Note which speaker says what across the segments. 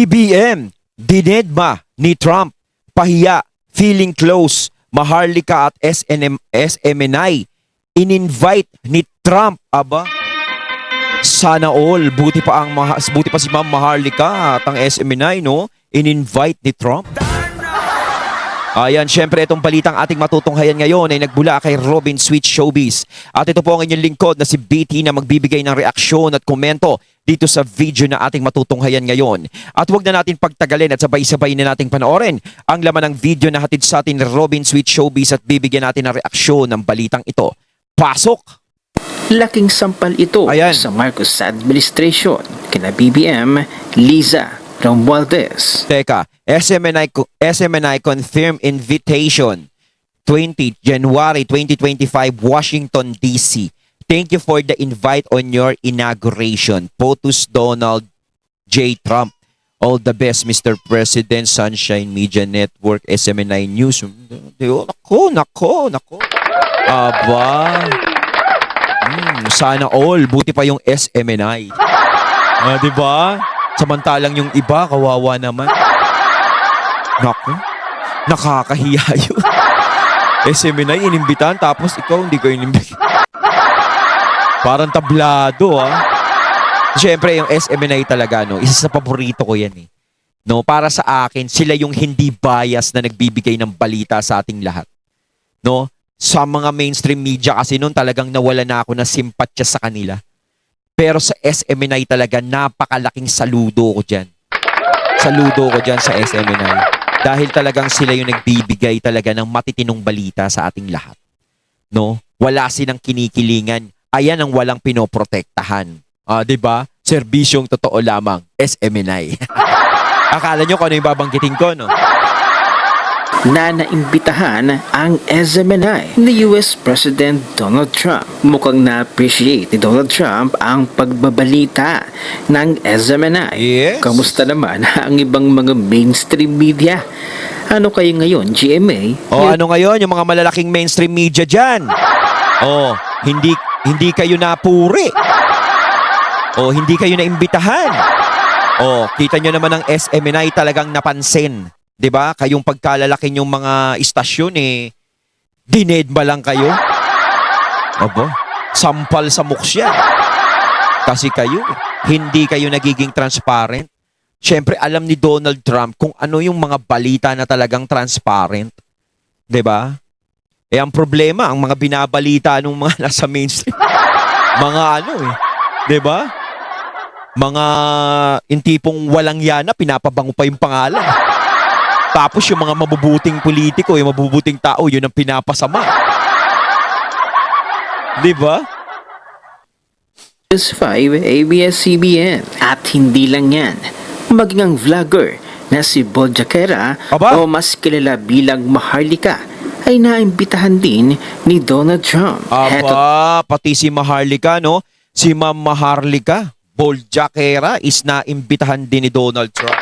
Speaker 1: BBM, dinedma ni Trump, pahiya, feeling close, Maharlika at SMNI, in-invite ni Trump. Aba, sana all, buti pa si Ma'am Maharlika at ang SMNI, no? In-invite ni Trump. Ayan, syempre itong balitang ating matutunghayan ngayon ay nagbula kay Robin Sweet Showbiz. At ito po ang inyong lingkod na si BT na magbibigay ng reaksyon at komento dito sa video na ating matutunghayan ngayon. At huwag na natin pagtagalin at sabay-sabay na nating panoorin ang laman ng video na hatid sa atin ni Robin Sweet Showbiz at bibigyan natin ng reaksyon ng balitang ito. Pasok!
Speaker 2: Laking sampal ito
Speaker 1: Ayan.
Speaker 2: sa Marcos administration kina BBM, Liza Romualdez.
Speaker 1: Teka, SMNI confirm invitation 20 January 2025 Washington DC. Thank you for the invite on your inauguration. POTUS Donald J. Trump. All the best, Mr. President. Sunshine Media Network, SMNI News. Nako. Aba. Sana all. Buti pa yung SMNI. Diba? Samantalang yung iba, kawawa naman. Naku, nakakahiya yun. SMNI, inimbitan, tapos ikaw hindi ko inimbitan. Parang tablado, ah. Siyempre, yung SMNI talaga, no, isa sa paborito ko yan, eh. No, para sa akin, sila yung hindi bias na nagbibigay ng balita sa ating lahat. No? Sa mga mainstream media kasi noon talagang nawala na ako ng simpatya sa kanila. Pero sa SMNI talaga, napakalaking saludo ko dyan. Saludo ko dyan sa SMNI. Dahil talagang sila yung nagbibigay talaga ng matitinong balita sa ating lahat. No? Wala silang kinikilingan. Ayan ang walang pinoprotektahan. Diba? Serbisyong totoo lamang, SMNI. Akala nyo kung ano yung babanggitin ko, no?
Speaker 2: Na naimbitahan ang SMNI ni US President Donald Trump. Mukhang na-appreciate ni Donald Trump ang pagbabalita ng SMNI.
Speaker 1: Yes.
Speaker 2: Kamusta naman ang ibang mga mainstream media? Ano kayo ngayon, GMA?
Speaker 1: Ano ngayon? Yung mga malalaking mainstream media dyan. Hindi kayo napuri. Hindi kayo naimbitahan. Kita nyo naman ang SMNI talagang napansin. 'Di ba? Kayong pagkalalaki yung mga istasyon dinedma lang kayo. Sampal sa muksya. Kasi kayo, hindi kayo nagiging transparent. Siyempre, alam ni Donald Trump kung ano yung mga balita na talagang transparent. 'Di ba? Ang problema, ang mga binabalita ng mga nasa mainstream, mga 'di ba? Mga intipong walang yana, pinapabango pa yung pangalan. Tapos yung mga mabubuting politiko, yung mabubuting tao, yun ang pinapasama. Diba?
Speaker 2: News 5 ABS-CBN. At hindi lang yan, maging ang vlogger na si Bold Jaquera o mas kilala bilang Maharlika ay naimbitahan din ni Donald Trump.
Speaker 1: Pati si Maharlika, no? Si Ma'am Maharlika, Bold Jaquera is naimbitahan din ni Donald Trump.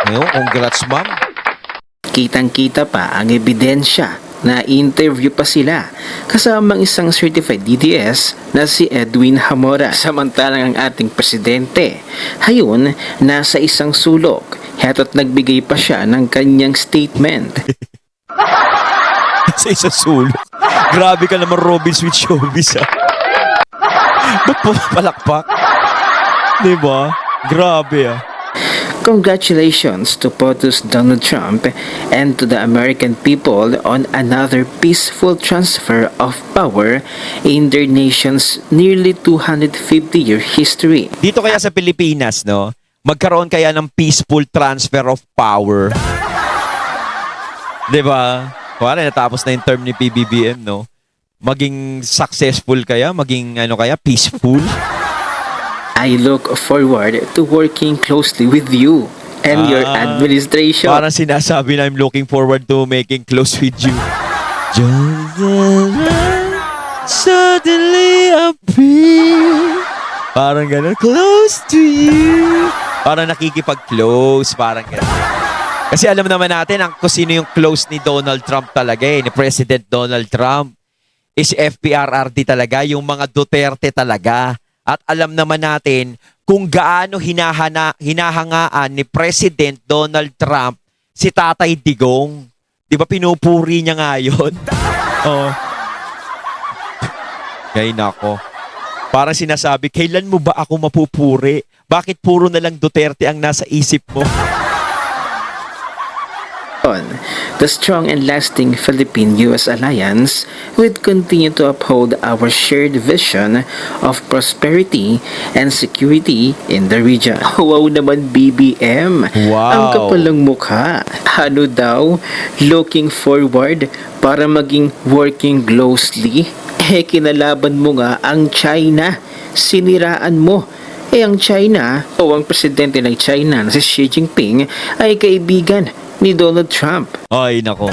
Speaker 1: Congrats, ma'am.
Speaker 2: Kitang-kita pa ang ebidensya na interview pa sila kasamang isang certified DDS na si Edwin Hamora. Samantalang ang ating presidente, hayon, nasa isang sulok. Heto't nagbigay pa siya ng kanyang statement.
Speaker 1: Sa isang sulok. Grabe ka naman, Robin Sweet Showbiz, ha? Ba't pumapalakpak? Diba? Grabe, ha?
Speaker 2: Congratulations to POTUS Donald Trump and to the American people on another peaceful transfer of power in their nation's nearly 250-year history.
Speaker 1: Dito kaya sa Pilipinas, no? Magkaroon kaya ng peaceful transfer of power. 'Di ba? Wala, natapos na yung term ni PBBM, no? Maging successful kaya, maging peaceful.
Speaker 2: I look forward to working closely with you and your administration.
Speaker 1: Parang sinasabi na I'm looking forward to making close with you. Suddenly appear. Parang gano'n, close to you. Parang nakikipag-close, parang gano'n. Kasi alam naman natin kung sino yung close ni Donald Trump talaga, ni President Donald Trump. Is FPRRD talaga, yung mga Duterte talaga. At alam naman natin kung gaano hinahangaan ni President Donald Trump si Tatay Digong. Di ba pinupuri niya nga yun? Oh. Ngay nako. Para sinasabi, kailan mo ba ako mapupuri? Bakit puro na lang Duterte ang nasa isip mo?
Speaker 2: The strong and lasting Philippine-US alliance would continue to uphold our shared vision of prosperity and security in the region. Wow naman, BBM!
Speaker 1: Wow.
Speaker 2: Ang kapalang mukha. Ano daw? Looking forward para maging working closely? Kinalaban mo nga ang China. Siniraan mo. Ang China o ang presidente ng China na si Xi Jinping ay kaibigan ni Donald Trump.
Speaker 1: Ay, nako.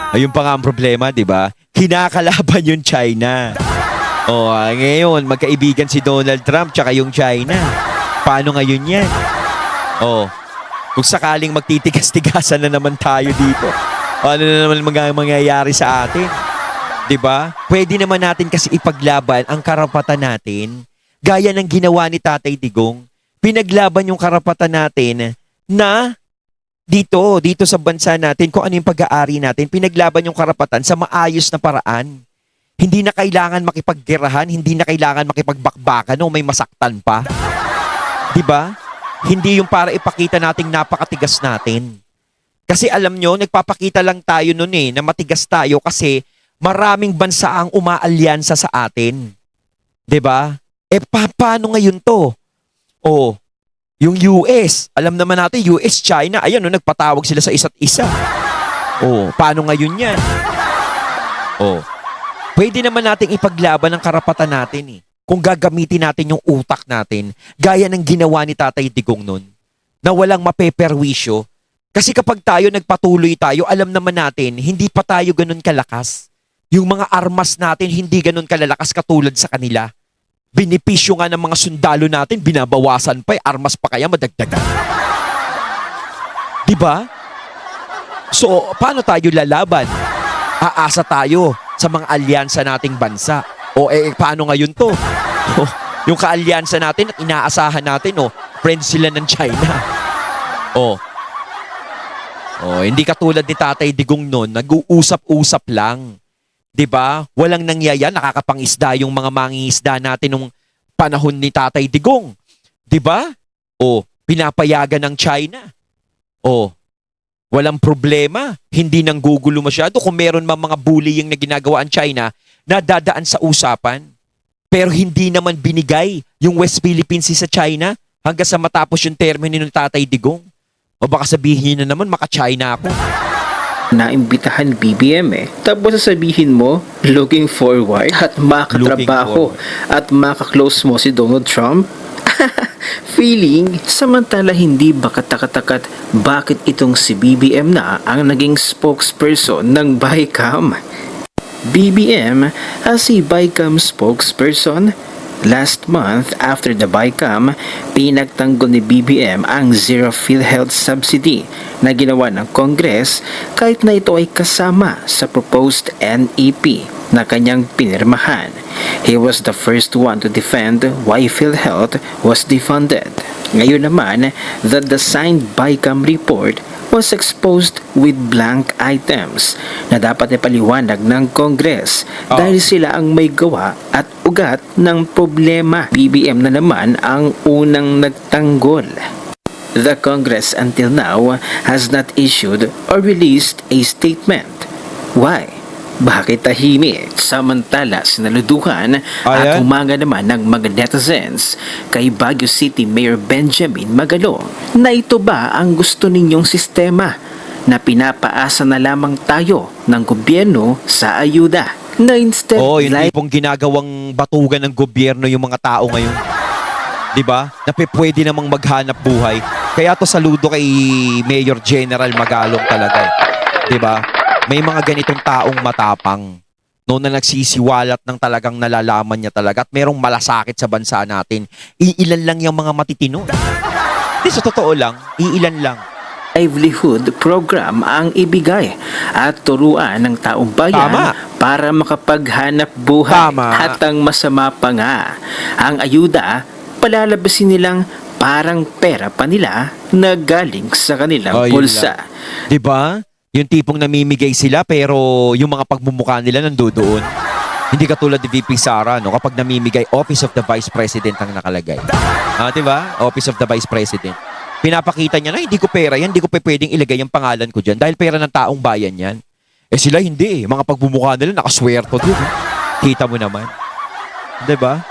Speaker 1: Ayun pa nga ang problema, di ba? Kinakalaban yung China. Ngayon, magkaibigan si Donald Trump tsaka yung China. Paano ngayon yan? Kung sakaling magtitigas-tigasan na naman tayo dito, ano na naman mangyayari sa atin? Di ba? Pwede naman natin kasi ipaglaban ang karapatan natin. Gaya ng ginawa ni Tatay Digong. Pinaglaban yung karapatan natin na dito sa bansa natin, kung ano yung pag-aari natin, pinaglaban yung karapatan sa maayos na paraan. Hindi na kailangan makipaggerahan, hindi na kailangan makipagbakbakan o may masaktan pa. Di ba? Hindi yung para ipakita nating napakatigas natin. Kasi alam nyo, nagpapakita lang tayo nun na matigas tayo kasi maraming bansa ang umaalyansa sa atin. Di ba? Paano ngayon to? Yung US, alam naman natin, US, China, ayan, nagpatawag sila sa isa't isa. Paano ngayon yan? Pwede naman nating ipaglaban ang karapatan natin kung gagamitin natin yung utak natin, gaya ng ginawa ni Tatay Digong nun, na walang mapeperwisyo. Kasi kapag tayo nagpatuloy tayo, alam naman natin, hindi pa tayo ganun kalakas. Yung mga armas natin, hindi ganun kalalakas katulad sa kanila. Binipisyo nga ng mga sundalo natin, binabawasan pa, armas pa kaya madagdagan. Diba? So, paano tayo lalaban? Aasa tayo sa mga alyansa nating bansa. Paano ngayon to? Yung kaalyansa natin at inaasahan natin, friends sila ng China. Hindi katulad ni Tatay Digong noon, nag-uusap-usap lang. 'Di ba? Walang nangyaya, nakakapangisda yung mga mangingisda natin nung panahon ni Tatay Digong. 'Di ba? Pinapayagan ng China. Walang problema, hindi nang gugulo masyado kung meron man mga bullying na ginagawa ang China na dadaan sa usapan. Pero hindi naman binigay yung West Philippines sa China hanggang sa matapos yung termino ng Tatay Digong. O baka sabihin na naman maka-China ako.
Speaker 2: Naimbitahan BBM Tapos sasabihin mo, looking forward at makatrabaho at makaklose mo si Donald Trump? Feeling, samantala hindi ba katakatakot bakit itong si BBM na ang naging spokesperson ng BICAM? BBM as si BICAM spokesperson. Last month, after the BICAM, pinagtanggol ni BBM ang Zero PhilHealth subsidy na ginawa ng Congress kahit na ito ay kasama sa proposed NEP na kanyang pinirmahan. He was the first one to defend why PhilHealth was defunded. Ngayon naman, the signed BICAM report was exposed with blank items na dapat ipaliwanag ng Congress dahil sila ang may gawa at ugat ng problema. BBM na naman ang unang nagtanggol. The Congress until now has not issued or released a statement. Why? Bakit tahimik? Samantala, sinaluduhan at humanga naman ng mga netizens kay Baguio City Mayor Benjamin Magalong na ito ba ang gusto ninyong sistema na pinapaasa na lamang tayo ng gobyerno sa ayuda na instead
Speaker 1: yung tipong ginagawang batugan ng gobyerno yung mga tao ngayon. Diba? Na pwede namang maghanap buhay. Kaya to saludo kay Mayor General Magalong talaga. Diba? May mga ganitong taong matapang no, na nagsisiwalat ng talagang nalalaman niya talaga at merong malasakit sa bansa natin. Iilan lang yung mga matitino. Di sa totoo lang, iilan lang.
Speaker 2: livelihood program ang ibigay at turuan ng taong bayan
Speaker 1: Tama.
Speaker 2: para makapaghanap buhay.
Speaker 1: Tama.
Speaker 2: At ang masama pa nga, ang ayuda palalabasin nilang parang pera pa nila na galing sa kanilang
Speaker 1: Oh, yun
Speaker 2: bulsa.
Speaker 1: 'Di ba? Yung tipong namimigay sila pero yung mga pagmumukha nila nandoon. Hindi katulad ni VP Sara, no? Kapag namimigay, Office of the Vice President ang nakalagay. 'Di ba? Office of the Vice President. Pinapakita niya na hindi ko pera yan, hindi ko pwedeng ilagay yung pangalan ko diyan dahil pera ng taong bayan yan. Eh sila hindi, mga pagmumukha nila nakaswerto din. Kita mo naman. 'Di ba?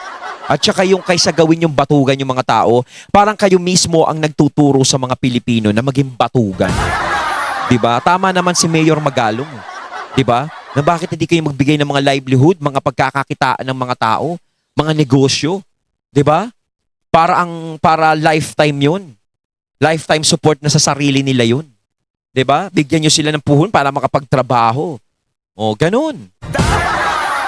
Speaker 1: At saka yung kaysa gawin yung batugan yung mga tao, parang kayo mismo ang nagtuturo sa mga Pilipino na maging batugan. 'Di ba? Tama naman si Mayor Magalong. 'Di ba? Na bakit hindi kayo magbigay ng mga livelihood, mga pagkakakitaan ng mga tao, mga negosyo, 'di ba? Para lifetime 'yun. Lifetime support na sa sarili nila 'yun. 'Di ba? Bigyan niyo sila ng puhon para makapagtrabaho. O, ganun.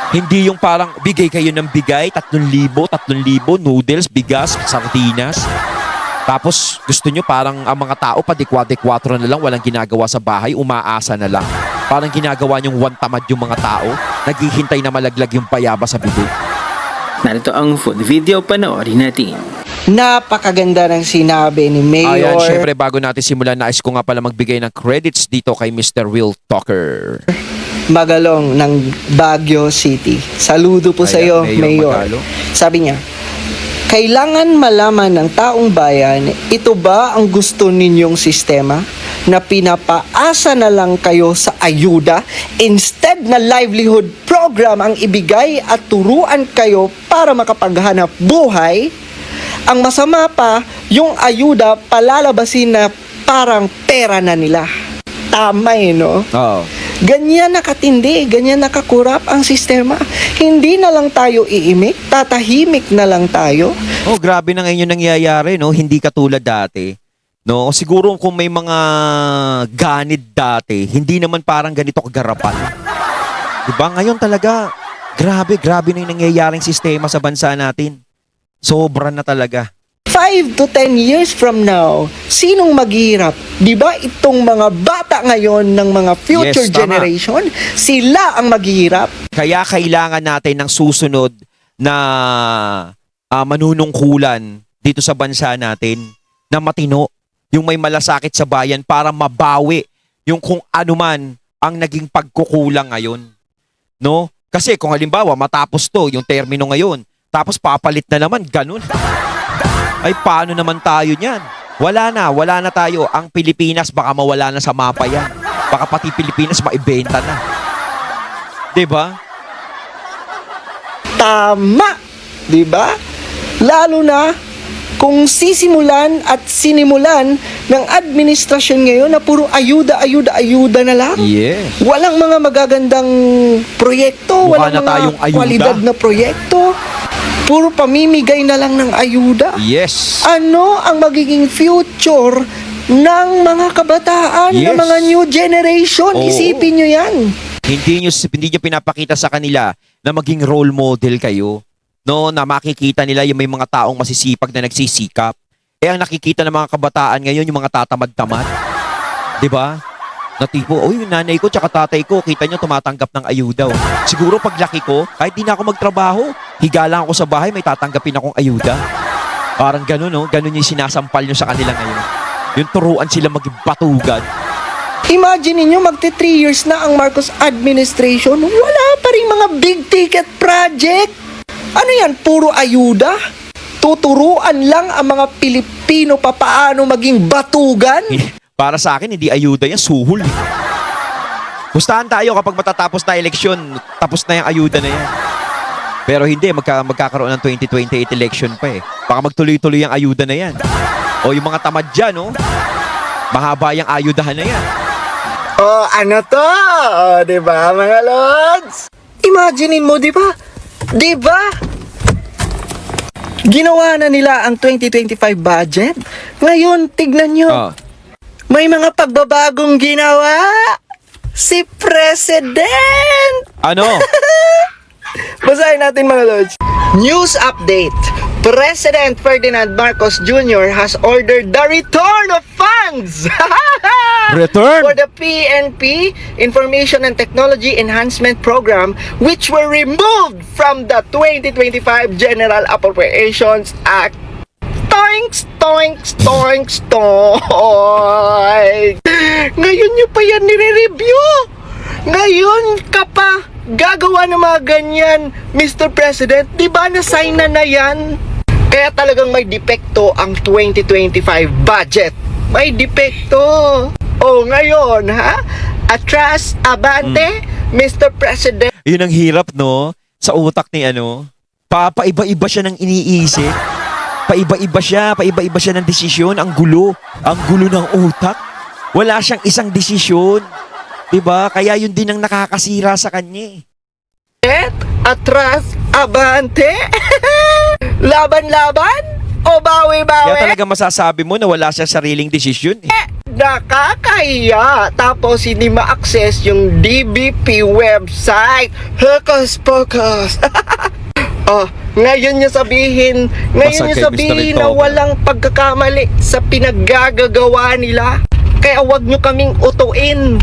Speaker 1: Hindi yung parang bigay kayo ng bigay, 3,000 noodles, bigas, sardinas. Tapos gusto nyo parang ang mga tao padikwa-dikwatro na lang, walang ginagawa sa bahay, umaasa na lang. Parang ginagawa nyong one-tamad yung mga tao, naghihintay na malaglag yung payaba sa bibig.
Speaker 2: Narito ang full video, panoorin natin.
Speaker 3: Napakaganda ng sinabi ni Mayor
Speaker 1: Ayan, syempre bago natin simulan, nais ko nga pala magbigay ng credits dito kay Mr. Will Talker.
Speaker 3: Magalong ng Baguio City. Saludo po sa iyo,
Speaker 1: Ayan,
Speaker 3: Mayor.
Speaker 1: Magalong.
Speaker 3: Sabi niya, kailangan malaman ng taong bayan, ito ba ang gusto ninyong sistema na pinapaasa na lang kayo sa ayuda instead na livelihood program ang ibigay at turuan kayo para makapaghanap buhay? Ang masama pa, yung ayuda palalabasin na parang pera na nila. Tama no?
Speaker 1: Oo.
Speaker 3: Ganyan nakatindi, ganyan nakakurap ang sistema. Hindi na lang tayo iimik, tatahimik na lang tayo.
Speaker 1: Oh, grabe na ngayon yung nangyayari, no? Hindi katulad dati. No, siguro kung may mga ganid dati, hindi naman parang ganito kagarapan. 'Di ba? Ngayon talaga, grabe na yung nangyayaring sistema sa bansa natin. Sobra na talaga.
Speaker 3: 5 to 10 years from now, sinong maghihirap? Di ba itong mga bata ngayon ng mga future
Speaker 1: Yes, tama.
Speaker 3: generation, sila ang maghihirap?
Speaker 1: Kaya kailangan natin ng susunod na manunungkulan dito sa bansa natin na matino, yung may malasakit sa bayan para mabawi yung kung ano man ang naging pagkukulang ngayon. No? Kasi kung halimbawa matapos to, yung termino ngayon, tapos papalit na naman, ganun. Ay paano naman tayo niyan? Wala na tayo. Ang Pilipinas baka mawala na sa mapa yan. Baka pati Pilipinas maibenta na. 'Di ba?
Speaker 3: Tama! Di ba? Lalo na kung sisimulan at sinimulan ng administrasyon ngayon na puro ayuda na lang.
Speaker 1: Yes.
Speaker 3: Walang mga magagandang proyekto,
Speaker 1: Mukha
Speaker 3: walang
Speaker 1: na tayong
Speaker 3: mga
Speaker 1: ayuda.
Speaker 3: kwalidad na proyekto. Puro pamimigay na lang ng ayuda.
Speaker 1: Yes.
Speaker 3: Ano ang magiging future ng mga kabataan, ng
Speaker 1: Yes.
Speaker 3: mga new generation?
Speaker 1: Oo.
Speaker 3: Isipin nyo yan.
Speaker 1: Hindi nyo pinapakita sa kanila na maging role model kayo. No, na makikita nila yung may mga taong masisipag na nagsisikap. Eh ang nakikita ng mga kabataan ngayon yung mga tatamad-tamad. 'Di ba? Na tipo, uy, yung nanay ko tsaka tatay ko, kita nyo tumatanggap ng ayuda. Oh. Siguro paglaki ko, kahit di na ako magtrabaho, higa lang ako sa bahay, may tatanggapin akong ayuda. Parang ganun, no? Ganun yung sinasampal nyo sa kanila ngayon. Yung turuan sila maging batugan.
Speaker 3: Imagine niyo magti 3 years na ang Marcos administration, wala pa rin mga big ticket project. Ano yan? Puro ayuda? Tuturuan lang ang mga Pilipino paano maging batugan?
Speaker 1: Para sa akin, hindi ayuda yan, suhol. Eh. Pustahan tayo kapag matatapos na eleksyon, tapos na yung ayuda na yan. Pero hindi, magkakaroon ng 2028 election pa eh. Baka magtuloy-tuloy yung ayuda na yan. O yung mga tamad dyan, no? Mahaba yung ayudahan na yan.
Speaker 3: Oh, ano to? Oh, 'di ba, mga lods? Imaginein mo, 'di ba? 'Di ba? Ginawa na nila ang 2025 budget. Ngayon, tignan nyo.
Speaker 1: Oh.
Speaker 3: May mga pagbabagong ginawa. Si President!
Speaker 1: Ano?
Speaker 3: Basahin natin mga lods. News update. President Ferdinand Marcos Jr. has ordered the return of funds
Speaker 1: Return?
Speaker 3: for the PNP Information and Technology Enhancement Program, which were removed from the 2025 General Appropriations Act. Toinks, toinks, toinks, toinks. Ngayon nyo pa yan nire-review. Ngayon ka pa gagawa ng mga ganyan, Mr. President. Di ba na-sign na yan? Kaya talagang may depekto ang 2025 budget. May depekto. O ngayon, ha? Atras, abante, Mr. President.
Speaker 1: Yun ang hirap, no? Sa utak ni ano. Paiba-iba siya ng iniisip. Paiba-iba siya ng desisyon. Ang gulo ng utak. Wala siyang isang desisyon. 'Di ba? Kaya yun din ang nakakasira sa kanya.
Speaker 3: Atras, abante. Laban-laban o bawi-bawi?
Speaker 1: Kaya talaga masasabi mo na wala siyang sariling desisyon.
Speaker 3: Nakakahiya. Tapos hindi ma-access yung DBP website. Hokus-pokus. Oh, ngayon nyo sabihin
Speaker 1: Basag kay Mr.
Speaker 3: na
Speaker 1: Ito.
Speaker 3: walang pagkakamali sa pinaggagawa nila. Kaya wag nyo kaming utuin.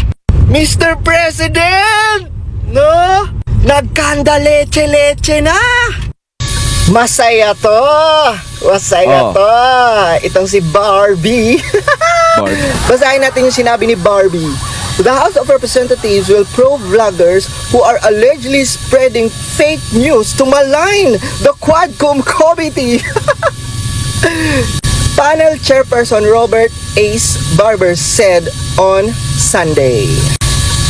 Speaker 3: Mr. President! No? Nagkanda leche-leche na! Masaya to! Masaya
Speaker 1: Oh.
Speaker 3: to! Itong si Barbie.
Speaker 1: Barbie.
Speaker 3: Basahin natin yung sinabi ni Barbie. The House of Representatives will probe vloggers who are allegedly spreading fake news to malign the Quadcom Committee. Panel Chairperson Robert Ace Barber said on Sunday.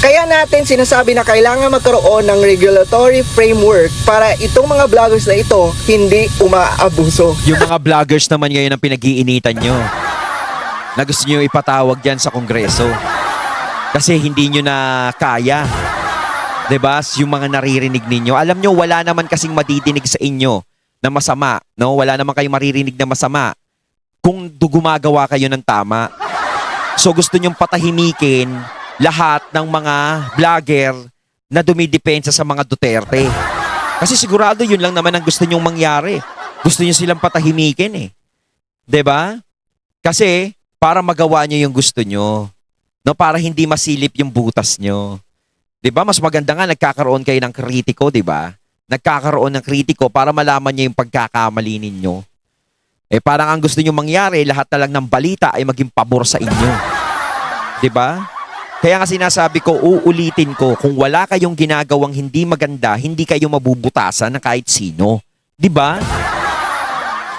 Speaker 3: Kaya natin sinasabi na kailangan magkaroon ng regulatory framework para itong mga vloggers na ito hindi umaabuso.
Speaker 1: Yung mga vloggers naman ngayon ang pinag-iinitan nyo. Na gusto nyo ipatawag dyan sa Kongreso. Kasi hindi nyo na kaya. 'Di ba? Yung mga naririnig ninyo. Alam nyo, wala naman kasing madidinig sa inyo na masama. No? Wala naman kayong maririnig na masama kung gumagawa kayo ng tama. So gusto nyong patahimikin lahat ng mga vlogger na dumidepensa sa mga Duterte. Kasi sigurado yun lang naman ang gusto nyong mangyari. Gusto nyo silang patahimikin eh. 'Di ba? Kasi para magawa nyo yung gusto nyo. No, para hindi masilip yung butas nyo. 'Di ba? Mas maganda nga nagkakaroon kayo ng kritiko, 'di ba? Nagkakaroon ng kritiko para malaman niyo yung pagkakamali ninyo. Eh parang ang gusto niyo mangyari, lahat na lang ng balita ay maging pabor sa inyo. 'Di ba? Kaya nga sinasabi ko, uulitin ko, kung wala kayong ginagawang hindi maganda, hindi kayo mabubutasan ng kahit sino. 'Di ba?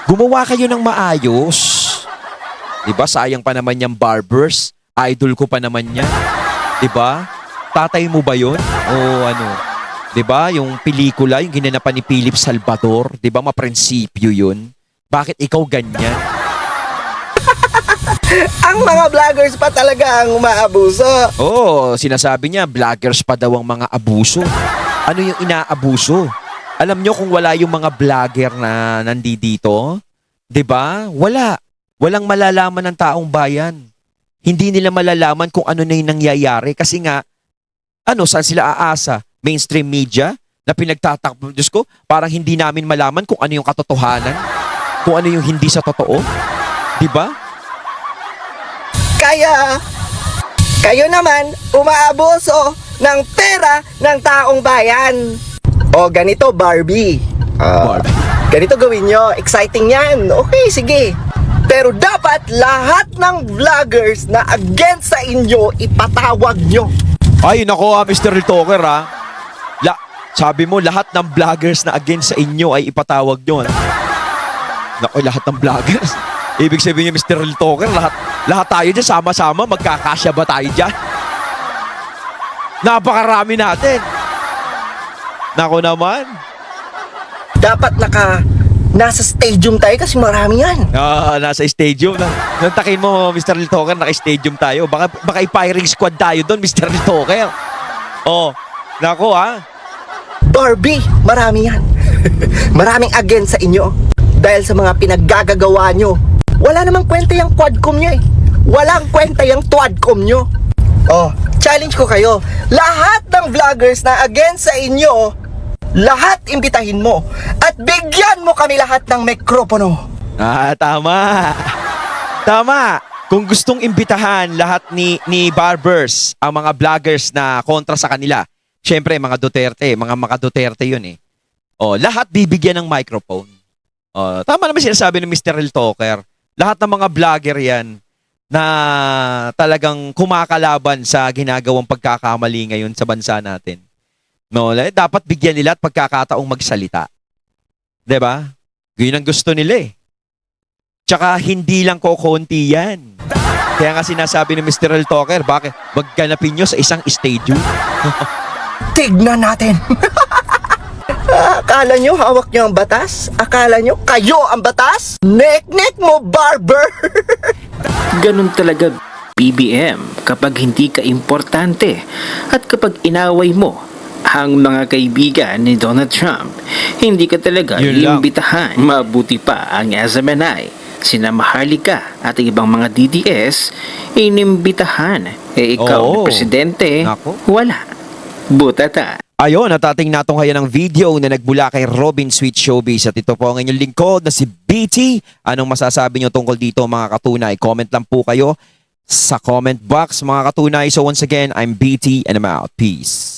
Speaker 1: Gumawa kayo ng maayos. 'Di ba? Sayang pa naman yung barbers. Idol ko pa naman yan. 'Di ba? Tatay mo ba 'yon? O ano? 'Di ba? Yung pelikula, yung ginanapan ni Philip Salvador, 'di ba? Maprinsipyo 'yun. Bakit ikaw ganyan?
Speaker 3: Ang mga vloggers pa talaga ang umaabuso.
Speaker 1: Oo, sinasabi niya, vloggers pa daw ang mga abuso. Ano yung inaabuso? Alam nyo kung wala yung mga vlogger na nandito, 'di ba? Wala. Walang malalaman ng taong bayan. Hindi nila malalaman kung ano na yung nangyayari kasi nga, saan sila aasa? Mainstream media na pinagtatakbo, Diyos ko, parang hindi namin malaman kung ano yung katotohanan, kung ano yung hindi sa totoo. 'Di ba?
Speaker 3: Kaya, kayo naman umaabuso ng pera ng taong bayan. O ganito, Barbie.
Speaker 1: Barbie.
Speaker 3: Ganito gawin nyo. Exciting yan. Okay, sige. Pero dapat lahat ng vloggers na against sa inyo, ipatawag nyo.
Speaker 1: Ay, nako Mr. Talker sabi mo lahat ng vloggers na against sa inyo ay ipatawag nyo. Nako, lahat ng vloggers. Ibig sabihin niya, Mr. Talker, lahat tayo dyan, sama-sama, magkakasya ba tayo dyan? Napakarami natin. Nako naman.
Speaker 3: Dapat nasa stadium tayo kasi marami yan.
Speaker 1: Nasa stadium. Nantakin mo, Mr. Talker, naka-stadium tayo. Baka i-firing squad tayo doon, Mr. Talker. Oh, nako
Speaker 3: Barbie, marami yan. Maraming against sa inyo dahil sa mga pinaggagawa nyo. Wala namang kwenta yung quadcom nyo eh. Walang kwenta yung twadcom nyo. Oh, challenge ko kayo. Lahat ng vloggers na against sa inyo, lahat imbitahin mo at bigyan mo kami lahat ng mikropono.
Speaker 1: Tama. Tama. Kung gustong imbitahan lahat ni barbers, ang mga vloggers na kontra sa kanila, syempre mga Duterte yun eh. Lahat bibigyan ng microphone. Tama naman sinasabi ni Mr. Real Talker. Lahat ng mga vlogger yan na talagang kumakalaban sa ginagawang pagkakamali ngayon sa bansa natin. No, dapat bigyan nila at pagkakataong magsalita. 'Di ba? Yun ang gusto nila eh. Tsaka hindi lang kokonti yan. Kaya nga sinasabi ni Mr. Real Talker, bakit magganapin nyo sa isang stadium?
Speaker 3: Tignan natin. Akala nyo hawak nyo ang batas? Akala nyo kayo ang batas? Nek-nek mo, barber!
Speaker 2: Ganun talaga BBM kapag hindi ka importante at kapag inaway mo ang mga kaibigan ni Donald Trump, hindi ka talaga
Speaker 1: Yun lang.
Speaker 2: iimbitahan. Mabuti pa ang SMNI, sina Maharlika at ibang mga DDS, inimbitahan. Ikaw
Speaker 1: Oo.
Speaker 2: na presidente,
Speaker 1: Nako.
Speaker 2: wala. Butata.
Speaker 1: Ayun, at ating natunghayan ng video na nagbula kay Robin Sweet Showbiz. At ito po ang inyong lingkod na si BT. Anong masasabi nyo tungkol dito mga katunay? Comment lang po kayo sa comment box mga katunay. So once again, I'm BT and I'm out. Peace.